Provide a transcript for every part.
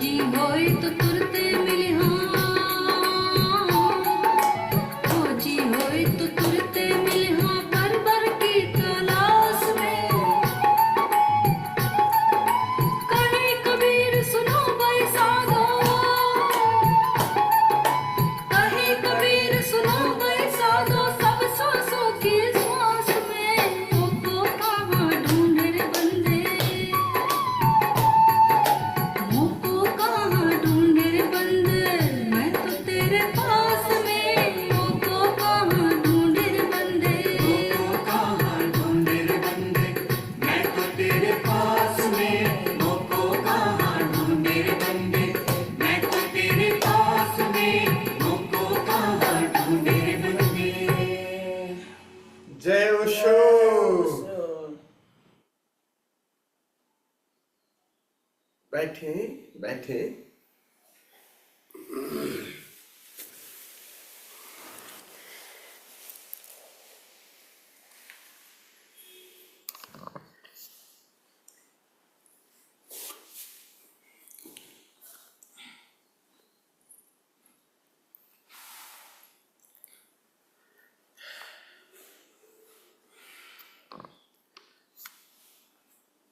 खोजी होए तो तुरते मिले हाँ, खोजी होए तो तुरते मिले हाँ, बर की तलाश में। कहे कबीर सुनो भाई साधो, कहे कबीर सुनो भाई साधो, सब सांसों की सांस में। मोको कहाँ ढूंढे रे बंदे, मोको कहाँ ढूंढे रे बंदे, मैं तो तेरे पास में। मोको कहाँ ढूंढे रे बंदे, मोको कहाँ ढूंढे रे बंदे, मैं तो तेरे पास में। मोको कहाँ ढूंढे रे बंदे, मैं तो तेरे पास में। मोको कहाँ ढूंढे रे बंदे। जय ओशो। बैठे बैठे।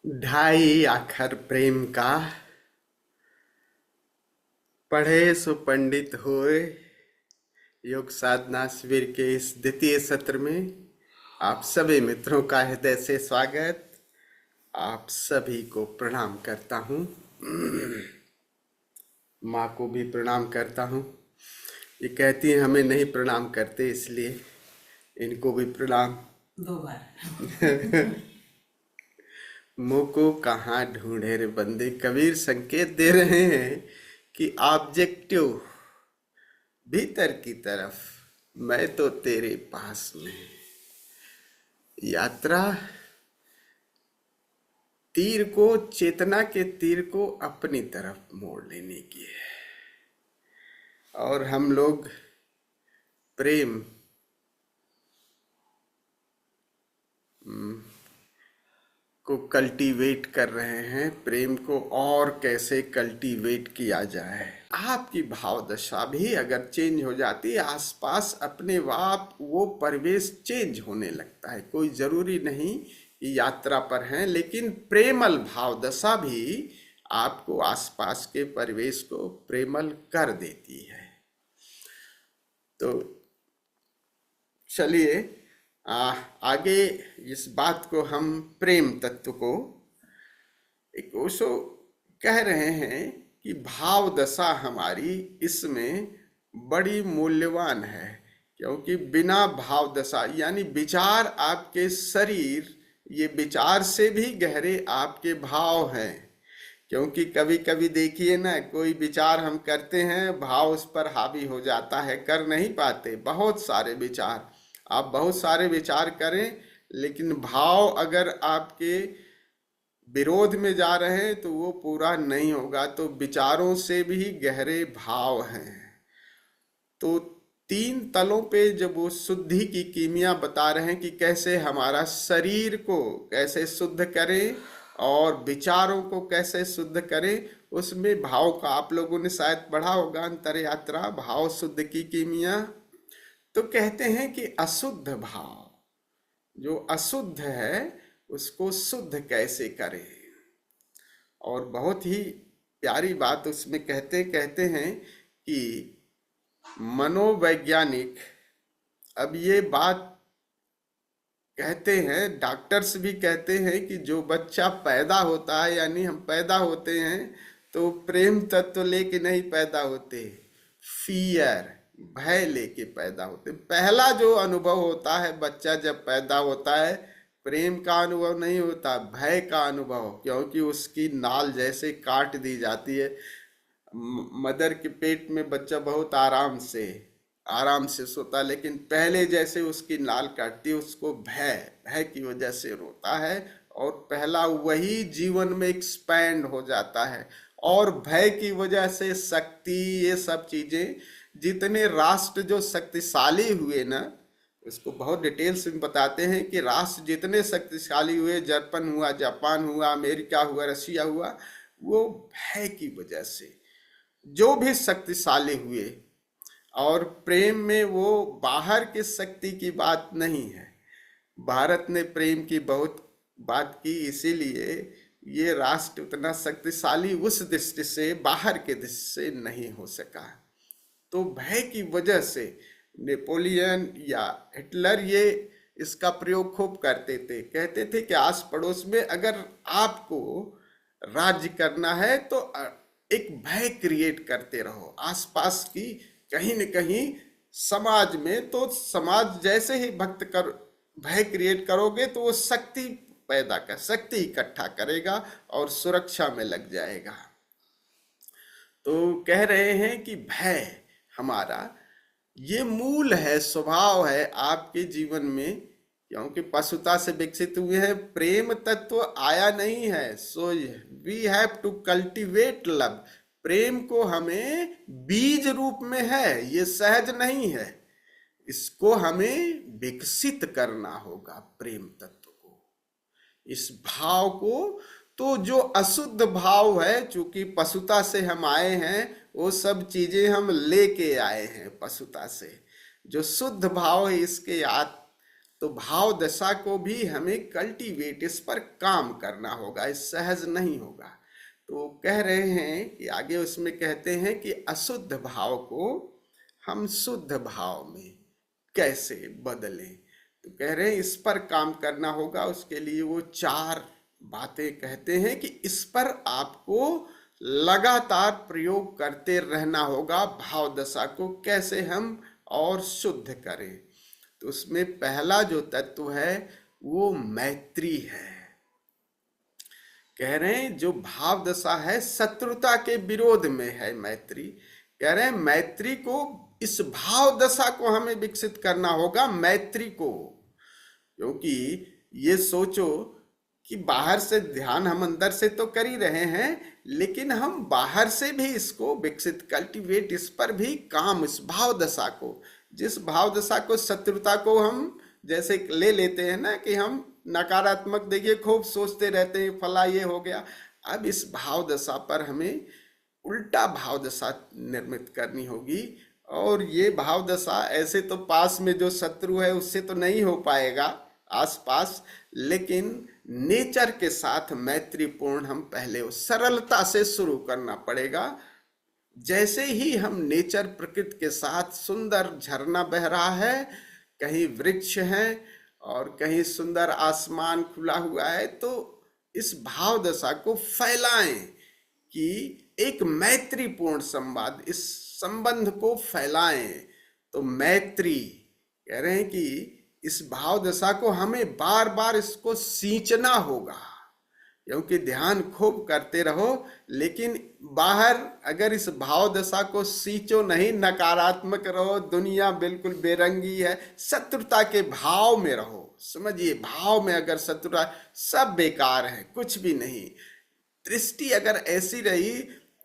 ढाई आखर प्रेम का, पढ़े सो पंडित होए। योग साधना शिविर के इस द्वितीय सत्र में आप सभी मित्रों का हृदय से स्वागत। आप सभी को प्रणाम करता हूँ। माँ को भी प्रणाम करता हूँ। ये कहती है हमें नहीं प्रणाम करते, इसलिए इनको भी प्रणाम। 2 बार। मुँह कहाँ ढूंढे रे बंदे। कबीर संकेत दे रहे हैं कि ऑब्जेक्टिव भीतर की तरफ, मैं तो तेरे पास में। यात्रा तीर को, चेतना के तीर को अपनी तरफ मोड़ लेने की है। और हम लोग प्रेम को कल्टीवेट कर रहे हैं। प्रेम को और कैसे कल्टीवेट किया जाए। आपकी भाव दशा भी अगर चेंज हो जाती है, आसपास अपने आप वो परिवेश चेंज होने लगता है। कोई जरूरी नहीं कि यात्रा पर हैं, लेकिन प्रेमल भाव दशा भी आपको आसपास के परिवेश को प्रेमल कर देती है। तो चलिए आगे इस बात को, हम प्रेम तत्व को एक ओशो कह रहे हैं कि भाव दशा हमारी इसमें बड़ी मूल्यवान है। क्योंकि बिना भाव दशा यानी विचार, आपके शरीर, ये विचार से भी गहरे आपके भाव हैं। क्योंकि कभी कभी देखिए ना, कोई विचार हम करते हैं, भाव उस पर हावी हो जाता है, कर नहीं पाते। बहुत सारे विचार, आप बहुत सारे विचार करें, लेकिन भाव अगर आपके विरोध में जा रहे हैं तो वो पूरा नहीं होगा। तो विचारों से भी गहरे भाव हैं। तो 3 तलों पे जब वो शुद्धि की कीमिया बता रहे हैं कि कैसे हमारा शरीर को कैसे शुद्ध करें और विचारों को कैसे शुद्ध करें, उसमें भाव का आप लोगों ने शायद पढ़ा होगा, अंतर यात्रा भाव शुद्ध की कीमिया। तो कहते हैं कि अशुद्ध भाव, जो अशुद्ध है उसको शुद्ध कैसे करें। और बहुत ही प्यारी बात उसमें कहते हैं कि मनोवैज्ञानिक, अब ये बात कहते हैं, डॉक्टर्स भी कहते हैं कि जो बच्चा पैदा होता है, यानी हम पैदा होते हैं तो प्रेम तत्व लेके नहीं पैदा होते, फियर, भय लेके पैदा होते। पहला जो अनुभव होता है बच्चा जब पैदा होता है, प्रेम का अनुभव नहीं होता, भय का अनुभव। क्योंकि उसकी नाल जैसे काट दी जाती है। मदर के पेट में बच्चा बहुत आराम से सोता, लेकिन पहले जैसे उसकी नाल काटती है, उसको भय की वजह से रोता है। और पहला वही जीवन में एक्सपैंड हो जाता है। और भय की वजह से शक्ति, ये सब चीजें, जितने राष्ट्र जो शक्तिशाली हुए ना, उसको बहुत डिटेल्स में बताते हैं कि राष्ट्र जितने शक्तिशाली हुए, जर्मन हुआ, जापान हुआ, अमेरिका हुआ, रशिया हुआ, वो भय की वजह से जो भी शक्तिशाली हुए। और प्रेम में वो बाहर की शक्ति की बात नहीं है। भारत ने प्रेम की बहुत बात की, इसीलिए ये राष्ट्र उतना शक्तिशाली उस दृष्टि से बाहर के दृष्टि से नहीं हो सका। तो भय की वजह से नेपोलियन या हिटलर ये इसका प्रयोग खूब करते थे। कहते थे कि आस पड़ोस में अगर आपको राज्य करना है तो एक भय क्रिएट करते रहो आसपास की, कहीं न कहीं समाज में। तो समाज जैसे ही भय क्रिएट करोगे तो वो शक्ति इकट्ठा करेगा और सुरक्षा में लग जाएगा। तो कह रहे हैं कि भय हमारा ये मूल है, स्वभाव है आपके जीवन में, क्योंकि पशुता से विकसित हुए हैं। प्रेम तत्व आया नहीं है। So we have to cultivate love. प्रेम को हमें बीज रूप में है, ये सहज नहीं है। इसको हमें विकसित करना होगा, प्रेम तत्व को, इस भाव को। तो जो अशुद्ध भाव है, चूंकि पशुता से हम आए हैं, वो सब चीजें हम लेके आए हैं पशुता से। जो शुद्ध भाव है इसके याद, तो भाव दशा को भी हमें कल्टीवेट, इस पर काम करना होगा, इस सहज नहीं होगा। तो कह रहे हैं कि आगे उसमें कहते हैं कि अशुद्ध भाव को हम शुद्ध भाव में कैसे बदलें। तो कह रहे हैं इस पर काम करना होगा। उसके लिए वो 4 बातें कहते हैं कि इस पर आपको लगातार प्रयोग करते रहना होगा। भाव दशा को कैसे हम और शुद्ध करें। तो उसमें पहला जो तत्व है वो मैत्री है। कह रहे हैं जो भाव दशा है शत्रुता के विरोध में है मैत्री। कह रहे हैं मैत्री को, इस भाव दशा को हमें विकसित करना होगा, मैत्री को। क्योंकि ये सोचो कि बाहर से ध्यान हम अंदर से तो कर ही रहे हैं, लेकिन हम बाहर से भी इसको विकसित, कल्टीवेट, इस पर भी काम, इस भाव दशा को, जिस भाव दशा को, शत्रुता को हम जैसे ले लेते हैं ना कि हम नकारात्मक, देखिए खूब सोचते रहते हैं फला ये हो गया। अब इस भाव दशा पर हमें उल्टा भाव दशा निर्मित करनी होगी। और ये भाव दशा ऐसे तो पास में जो शत्रु है उससे तो नहीं हो पाएगा आसपास, लेकिन नेचर के साथ मैत्रीपूर्ण हम पहले सरलता से शुरू करना पड़ेगा। जैसे ही हम नेचर, प्रकृति के साथ, सुंदर झरना बह रहा है, कहीं वृक्ष हैं और कहीं सुंदर आसमान खुला हुआ है, तो इस भाव दशा को फैलाएं कि एक मैत्रीपूर्ण संवाद, इस संबंध को फैलाएं। तो मैत्री कह रहे हैं कि इस भाव दशा को हमें बार बार इसको सींचना होगा। क्योंकि ध्यान खूब करते रहो, लेकिन बाहर अगर इस भाव दशा को सींचो नहीं, नकारात्मक रहो, दुनिया बिल्कुल बेरंगी है, शत्रुता के भाव में रहो, समझिए भाव में अगर शत्रुता, सब बेकार है, कुछ भी नहीं। दृष्टि अगर ऐसी रही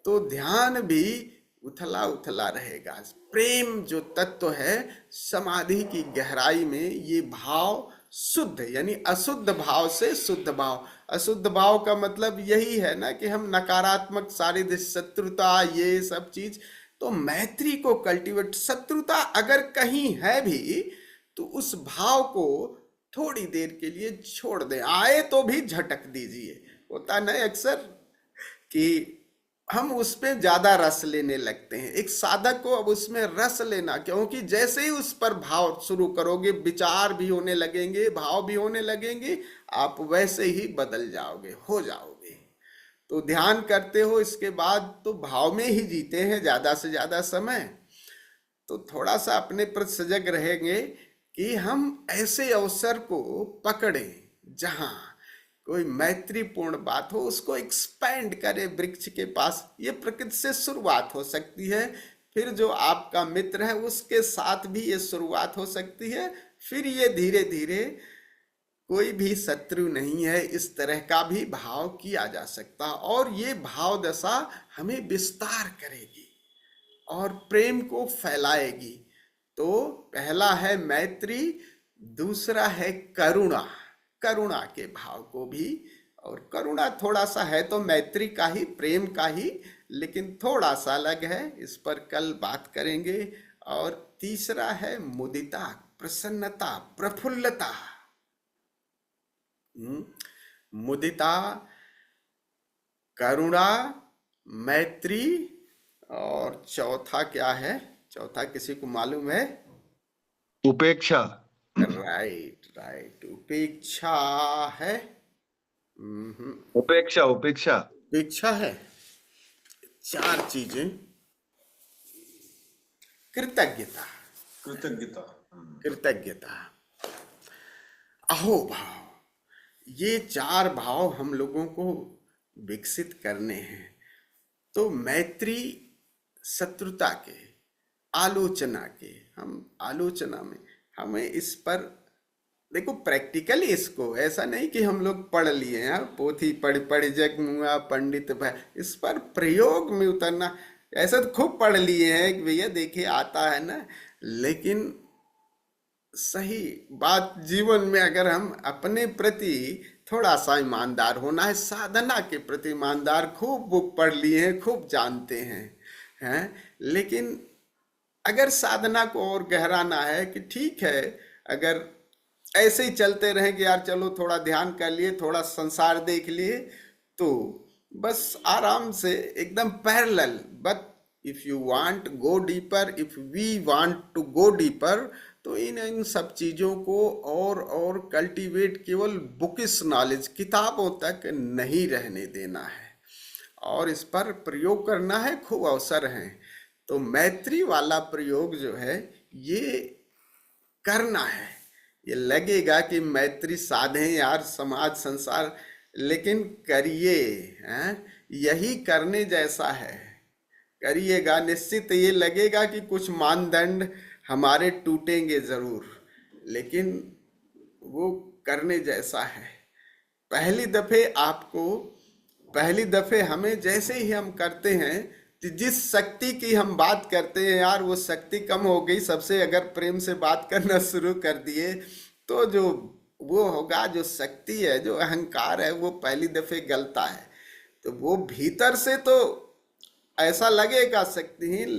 तो ध्यान भी उथला उथला रहेगा। प्रेम जो तत्व है, समाधि की गहराई में ये भाव शुद्ध, यानी अशुद्ध भाव से शुद्ध भाव। अशुद्ध भाव का मतलब यही है ना कि हम नकारात्मक, सारी शत्रुता, ये सब चीज। तो मैत्री को कल्टीवेट, शत्रुता अगर कहीं है भी तो उस भाव को थोड़ी देर के लिए छोड़ दें, आए तो भी झटक दीजिए। होता नहीं अक्सर कि हम उस पे ज्यादा रस लेने लगते हैं। एक साधक को अब उसमें रस लेना, क्योंकि जैसे ही उस पर भाव शुरू करोगे, विचार भी होने लगेंगे, भाव भी होने लगेंगे, आप वैसे ही बदल जाओगे, हो जाओगे। तो ध्यान करते हो, इसके बाद तो भाव में ही जीते हैं ज्यादा से ज्यादा समय। तो थोड़ा सा अपने पर सजग रहेंगे कि हम ऐसे अवसर को पकड़ें जहां कोई मैत्रीपूर्ण बात हो, उसको एक्सपेंड करें। वृक्ष के पास ये प्रकृति से शुरुआत हो सकती है, फिर जो आपका मित्र है उसके साथ भी ये शुरुआत हो सकती है, फिर ये धीरे धीरे, कोई भी शत्रु नहीं है, इस तरह का भी भाव किया जा सकता। और ये भाव दशा हमें विस्तार करेगी और प्रेम को फैलाएगी। तो पहला है मैत्री, दूसरा है करुणा, करुणा के भाव को भी और करुणा थोड़ा सा है तो मैत्री का ही, प्रेम का ही, लेकिन थोड़ा सा अलग है, इस पर कल बात करेंगे। और तीसरा है मुदिता, प्रसन्नता, प्रफुल्लता। मुदिता, करुणा, मैत्री, और चौथा क्या है? चौथा किसी को मालूम है? उपेक्षा। राइट राइट, उपेक्षा है। उपेक्षा उपेक्षा। उपेक्षा है। चार चीजें, कृतज्ञता, कृतज्ञता। कृतज्ञता, अहोभाव, ये चार भाव हम लोगों को विकसित करने हैं। तो मैत्री शत्रुता के, आलोचना के, हम आलोचना में हमें इस पर देखो प्रैक्टिकली, इसको ऐसा नहीं कि हम लोग पढ़ लिए हैं, पोथी पढ़ पढ़ जग मुआ पंडित भाई, इस पर प्रयोग में उतरना। ऐसा तो खूब पढ़ लिए हैं कि भैया देखिए आता है ना, लेकिन सही बात जीवन में अगर हम अपने प्रति थोड़ा सा ईमानदार होना है, साधना के प्रति ईमानदार, खूब बुक पढ़ लिए हैं, खूब जानते हैं, लेकिन अगर साधना को और गहराना है कि ठीक है, अगर ऐसे ही चलते रहे कि यार चलो थोड़ा ध्यान कर लिए, थोड़ा संसार देख लिए, तो बस आराम से एकदम parallel. But if you want go deeper, if we want to go deeper, तो इन सब चीज़ों को और कल्टीवेट केवल बुकिश नॉलेज, किताबों तक नहीं रहने देना है और इस पर प्रयोग करना है। खूब अवसर हैं, तो मैत्री वाला प्रयोग जो है ये करना है। ये लगेगा कि मैत्री साधें यार समाज संसार, लेकिन करिए, हैं, यही करने जैसा है। करिएगा, निश्चित ये लगेगा कि कुछ मानदंड हमारे टूटेंगे जरूर, लेकिन वो करने जैसा है। पहली दफे हमें जैसे ही हम करते हैं, जिस शक्ति की हम बात करते हैं यार वो शक्ति कम हो गई, सबसे अगर प्रेम से बात करना शुरू कर दिए तो जो वो होगा, जो शक्ति है, जो अहंकार है, वो पहली दफे गलता है। तो वो भीतर से तो ऐसा लगेगा शक्तिहीन,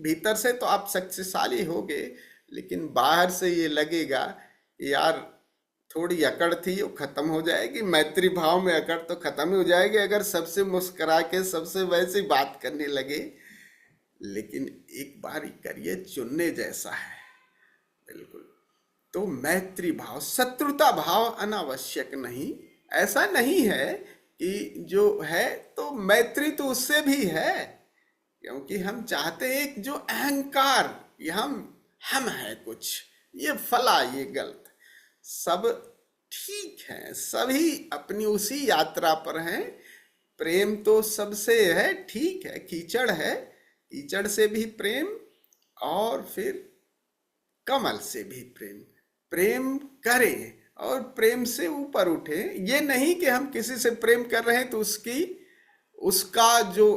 भीतर से तो आप शक्तिशाली होगे, लेकिन बाहर से ये लगेगा यार थोड़ी अकड़ थी, वो खत्म हो जाएगी। मैत्री भाव में अकड़ तो खत्म ही हो जाएगी अगर सबसे मुस्कुरा के सबसे वैसे बात करने लगे। लेकिन एक बार ही करिए, चुनने जैसा है बिल्कुल। तो मैत्री भाव, शत्रुता भाव अनावश्यक नहीं। ऐसा नहीं है कि जो है तो मैत्री तो उससे भी है, क्योंकि हम चाहते हैं जो अहंकार, ये हम है कुछ, ये फला, ये गलत, सब ठीक है, सभी अपनी उसी यात्रा पर हैं। प्रेम तो सबसे है, ठीक है, कीचड़ है, कीचड़ से भी प्रेम, और फिर कमल से भी प्रेम। प्रेम करें और प्रेम से ऊपर उठे। ये नहीं कि हम किसी से प्रेम कर रहे हैं तो उसका जो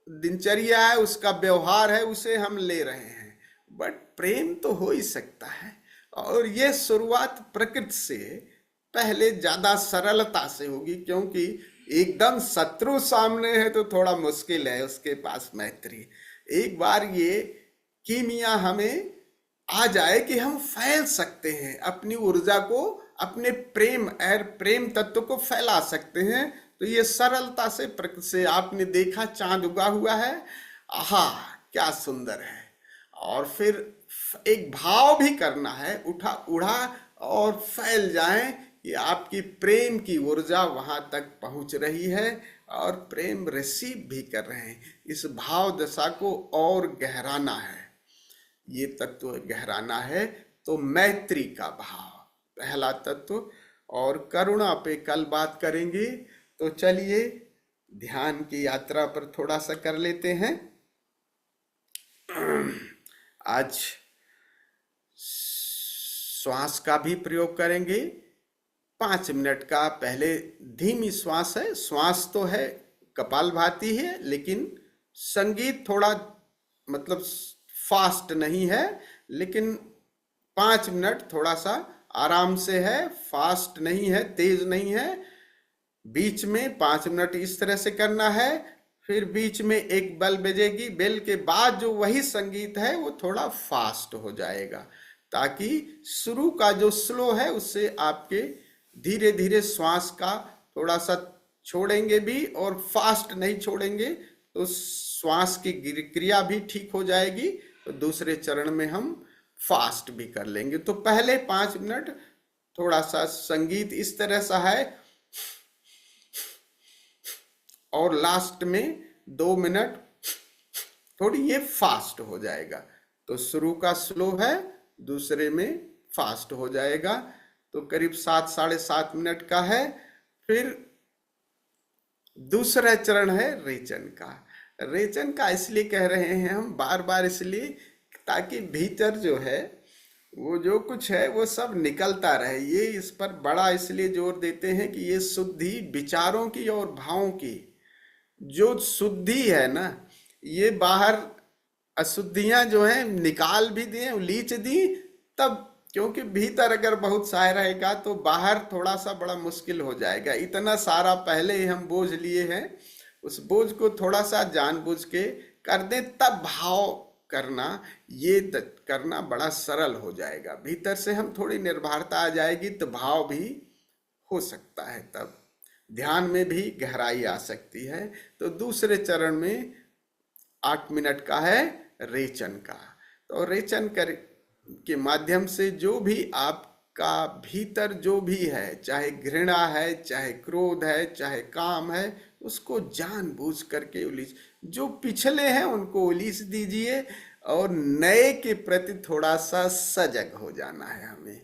दिनचर्या है, उसका व्यवहार है, उसे हम ले रहे हैं, बट प्रेम तो हो ही सकता है। और ये शुरुआत प्रकृति से पहले ज्यादा सरलता से होगी, क्योंकि एकदम शत्रु सामने है तो थोड़ा मुश्किल है उसके पास मैत्री। एक बार ये कीमिया हमें आ जाए कि हम फैल सकते हैं अपनी ऊर्जा को, अपने प्रेम तत्व को फैला सकते हैं, तो ये सरलता से प्रकृति से आपने देखा चांद उगा हुआ है, आहा क्या सुंदर है। और फिर एक भाव भी करना है, उड़ा और फैल जाए कि आपकी प्रेम की ऊर्जा वहां तक पहुंच रही है और प्रेम रिसीव भी कर रहे हैं। इस भाव दशा को और गहराना है, ये तत्व गहराना है। तो मैत्री का भाव पहला तत्व, और करुणा पे कल बात करेंगे। तो चलिए ध्यान की यात्रा पर थोड़ा सा कर लेते हैं। आज श्वास का भी प्रयोग करेंगे। 5 मिनट का पहले धीमी श्वास है, श्वास तो है कपालभाति है, लेकिन संगीत थोड़ा मतलब फास्ट नहीं है, लेकिन 5 मिनट थोड़ा सा आराम से है, फास्ट नहीं है, तेज नहीं है। बीच में 5 मिनट इस तरह से करना है, फिर बीच में एक बेल बजेगी, बेल के बाद जो वही संगीत है वो थोड़ा फास्ट हो जाएगा, ताकि शुरू का जो स्लो है उससे आपके धीरे धीरे श्वास का थोड़ा सा छोड़ेंगे भी, और फास्ट नहीं छोड़ेंगे तो श्वास की क्रिया भी ठीक हो जाएगी। तो दूसरे चरण में हम फास्ट भी कर लेंगे। तो पहले 5 मिनट थोड़ा सा संगीत इस तरह सा है, और लास्ट में 2 मिनट थोड़ी ये फास्ट हो जाएगा। तो शुरू का स्लो है, दूसरे में फास्ट हो जाएगा। तो करीब 7 साढ़े 7 मिनट का है। फिर दूसरा चरण है रेचन का। रेचन का इसलिए कह रहे हैं हम बार बार, इसलिए ताकि भीतर जो है वो जो कुछ है वो सब निकलता रहे। ये इस पर बड़ा इसलिए जोर देते हैं कि ये शुद्धि विचारों की और भावों की जो शुद्धि है ना, ये बाहर अशुद्धियां जो हैं निकाल भी दिए, उलीच दी तब, क्योंकि भीतर अगर बहुत सा रहेगा तो बाहर थोड़ा सा बड़ा मुश्किल हो जाएगा। इतना सारा पहले ही हम बोझ लिए हैं, उस बोझ को थोड़ा सा जानबूझ के कर दें, तब भाव करना, ये करना बड़ा सरल हो जाएगा। भीतर से हम थोड़ी निर्भरता आ जाएगी तो भाव भी हो सकता है, तब ध्यान में भी गहराई आ सकती है। तो दूसरे चरण में 8 मिनट का है रेचन का। तो रेचन के माध्यम से जो भी आपका भीतर जो भी है, चाहे घृणा है, चाहे क्रोध है, चाहे काम है, उसको जानबूझ करके उलीझ, जो पिछले हैं उनको उलीझ दीजिए, और नए के प्रति थोड़ा सा सजग हो जाना है हमें।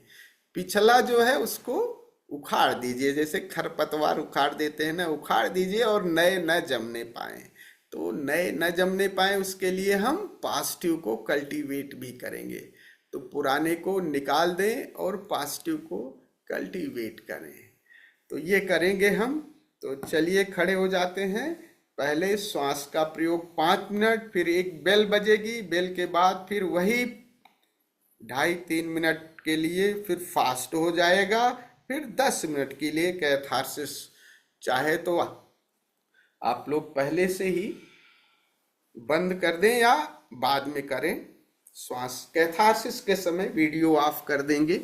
पिछला जो है उसको उखाड़ दीजिए, जैसे खरपतवार उखाड़ देते हैं ना, उखाड़ दीजिए, और नए न जमने पाए। तो नए न जमने पाए उसके लिए हम पॉजिटिव को कल्टीवेट भी करेंगे। तो पुराने को निकाल दें और पॉजिटिव को कल्टीवेट करें। तो ये करेंगे हम। तो चलिए खड़े हो जाते हैं। पहले श्वास का प्रयोग 5 मिनट, फिर एक बेल बजेगी, बेल के बाद फिर वही 2.5-3 मिनट के लिए फिर फास्ट हो जाएगा, फिर 10 मिनट के लिए कैथारसिस। चाहे तो आप लोग पहले से ही बंद कर दें या बाद में करें। श्वास कैथारसिस के समय वीडियो ऑफ कर देंगे।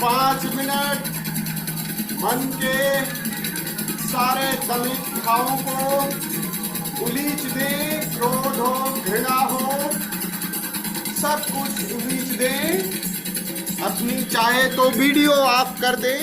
5 मिनट मन के सारे दमित भावों को उलीच दे, क्रोध हो, घृणा हो, सब कुछ उलीच दे। अपनी चाहे तो वीडियो ऑफ कर दे।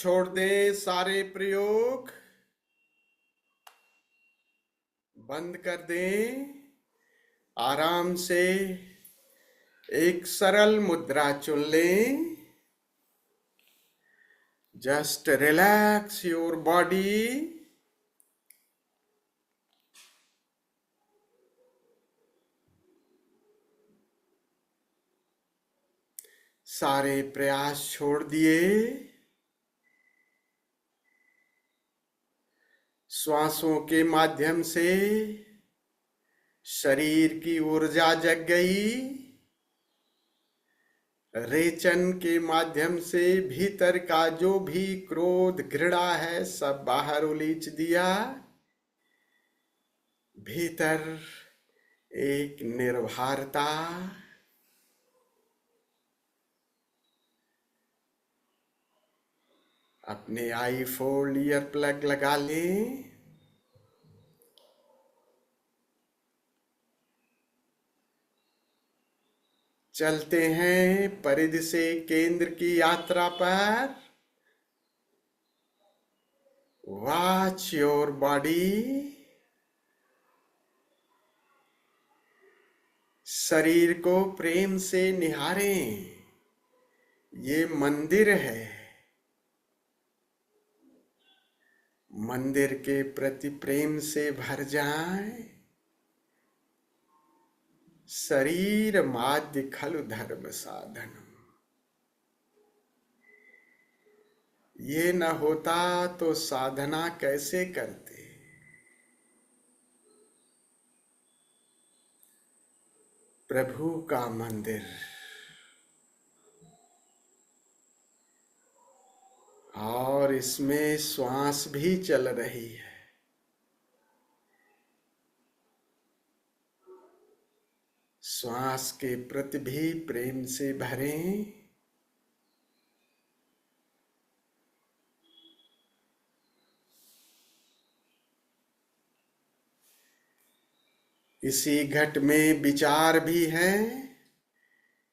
छोड़ दें सारे प्रयोग, बंद कर दें। आराम से एक सरल मुद्रा चुन लें। Just relax your body. सारे प्रयास छोड़ दिए। श्वासों के माध्यम से शरीर की ऊर्जा जग गई। रेचन के माध्यम से भीतर का जो भी क्रोध घृणा है सब बाहर उलीच दिया। भीतर एक निर्भरता। अपने आई फोल्ड ईयर प्लग लगा लें। चलते हैं परिधि से केंद्र की यात्रा पर। Watch your body. शरीर को प्रेम से निहारें। ये मंदिर है। मंदिर के प्रति प्रेम से भर जाएं। शरीर माध्य खलु धर्म साधनम। ये न होता तो साधना कैसे करते। प्रभु का मंदिर और इसमें श्वास भी चल रही है। श्वास के प्रति भी प्रेम से भरें। इसी घट में विचार भी है।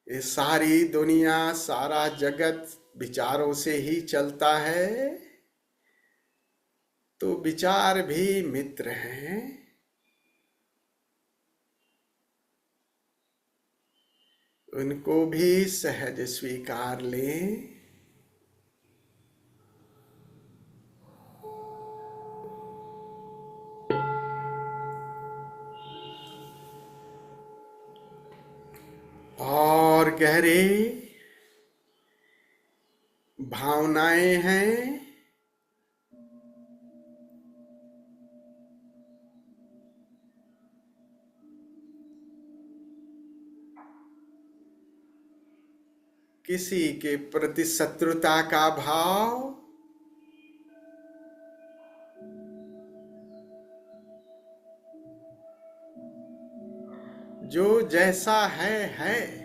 ये सारी दुनिया सारा जगत विचारों से ही चलता है, तो विचार भी मित्र हैं। उनको भी सहज स्वीकार लें। और गहरे भावनाएं हैं। किसी के प्रति शत्रुता का भाव, जो जैसा है।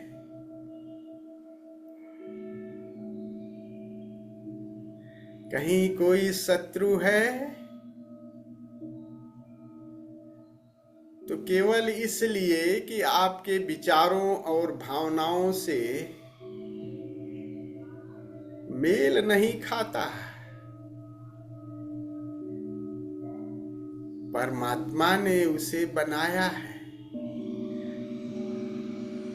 कहीं कोई शत्रु है तो केवल इसलिए कि आपके विचारों और भावनाओं से मेल नहीं खाता। परमात्मा ने उसे बनाया है,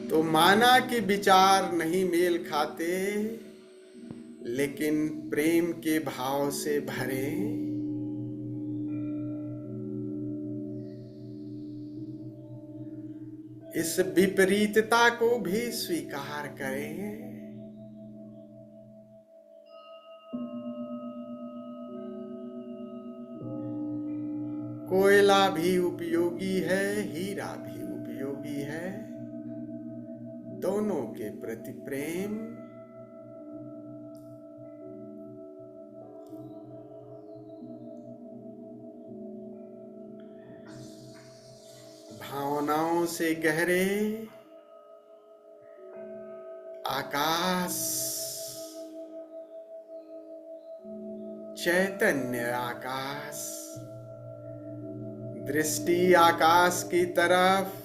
तो माना कि विचार नहीं मेल खाते, लेकिन प्रेम के भाव से भरे। इस विपरीतता को भी स्वीकार करें। कोयला भी उपयोगी है, हीरा भी उपयोगी है। दोनों के प्रति प्रेम। भावनाओं से गहरे आकाश, चैतन्य आकाश, दृष्टि आकाश की तरफ।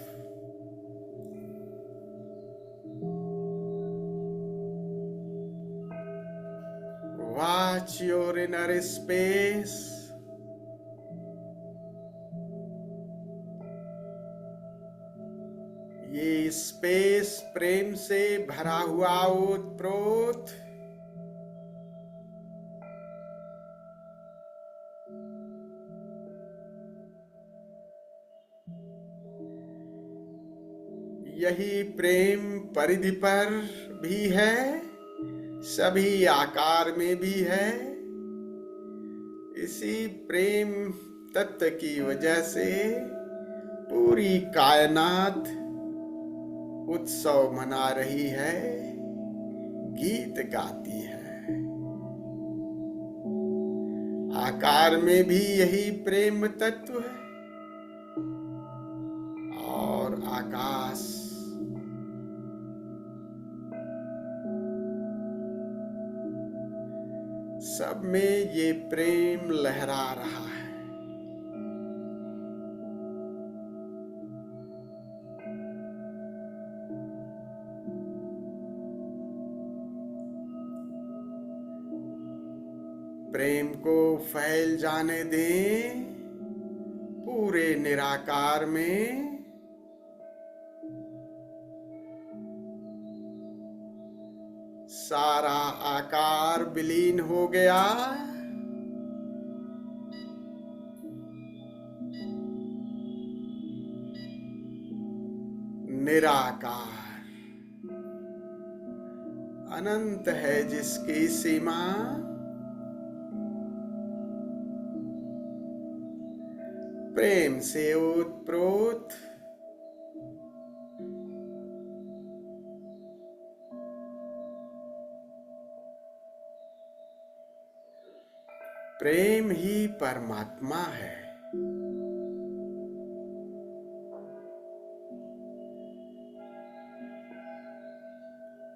Watch Watch your inner space. ये स्पेस प्रेम से भरा हुआ ओतप्रोत यही प्रेम परिधि पर भी है, सभी आकार में भी है। इसी प्रेम तत्व की वजह से पूरी कायनात उत्सव मना रही है, गीत गाती है। आकार में भी यही प्रेम तत्व है और आकाश सब में ये प्रेम लहरा रहा है। प्रेम को फैल जाने दें पूरे निराकार में। सारा आकार विलीन हो गया। निराकार अनंत है जिसकी सीमा, प्रेम से ओतप्रोत प्रेम ही परमात्मा है।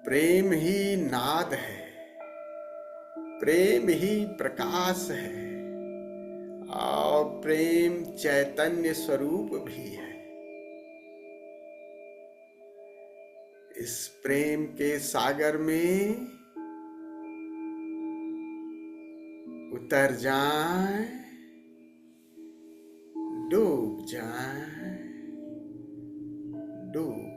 प्रेम ही नाद है, प्रेम ही प्रकाश है और प्रेम चैतन्य स्वरूप भी है। इस प्रेम के सागर में उतर जाएं, डूब जाएं, डूब